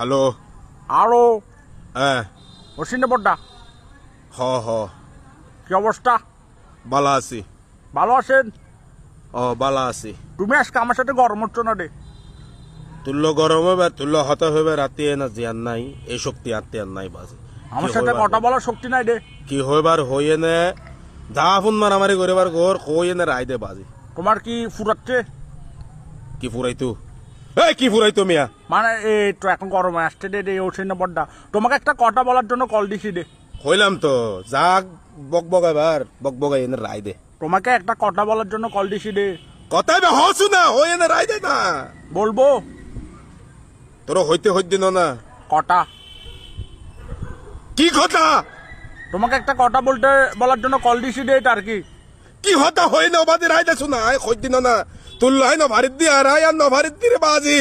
Hello. আরো হ্যাঁ। অশ্বিনী বড্ডা, হ কি অবস্থা? বালা আছি। ভালো আছেন? বালা আছি। তুমি আজকে আমার সাথে গরম হচ্ছ না রে। তুল্য গরম হবে তুল্য হত হবে রাতে না জিয়ান নাই এই শক্তি আত্মে আর নাই বাজে আমার সাথে কথা বলার শক্তি নাই রে। কি হইবার হইয়ে নে যা ফোন মারামারি করিবার ঘর হইয়ে নে রায় দে বাজে। তোমার কি ফুরাচ্ছে? কি ফুরাইতো এই কি ফুরাইতো মিয়া? মানে এই তো এখন গরমে আসছে রে অশ্বিনী বড্ডা, তোমাকে একটা কথা বলার জন্য কল দিছি রে। হইলাম তো যা বকবগাইবার বকবগাই এনে রায় দে। তোমাকে একটা কথা বলার জন্য কল দিছি রে। কথাই বে হসু না হইয়ে নে রায় দে না। বলবো? তোর হইতে হইতে না কটা? কি কথা? তোমাকে একটা কথা বলার জন্য কল দিছি রে, এটা আর কি। কি হতা হই না বাদে রায় দে শোনা হইতে না তুল্য হয় না ভারিত দিয়ে আর আয় না ভারিত দিয়ে বাজি।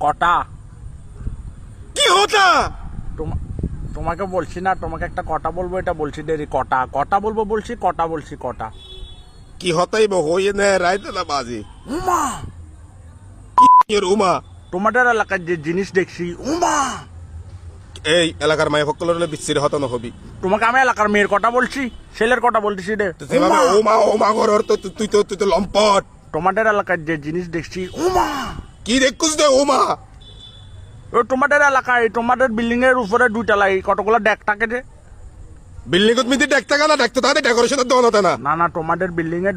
কটা? কি হতা? তোমাকে বলছি না, তোমাকে একটা কথা বলবো, এটা বলছি রে। কটা কথা বলবো বলছি, কটা বলছি, কটা। কি হতাইব হইয়ে নে রায় দে না বাজি। উমা, কি উমা? তোমাদের এলাকার যে জিনিস দেখছি, উমা। এই এলাকার মায়ে ফকলের বিচ্ছিরি হত নহবি। তোমাকে আমি এলাকার মেয়ের কথা বলছি, ছেলের কথা বলতেছি রে। যেভাবে ওমা ওমা ঘর তো তুই তো লম্পট। তোমাদের এলাকার যে জিনিস দেখছি, উমা। কি দেখুস দে ওমা? ও তোমাদের এলাকায় তোমাদের বিল্ডিং এর উপরে দুইটালাই কতগুলো ডেক থাকে যে। বিল্ডিং মিদি দেখতে গেলা দেখতে তাদের ডেকোরেশনের দোকান হতে না। না তোমাদের বিল্ডিং এর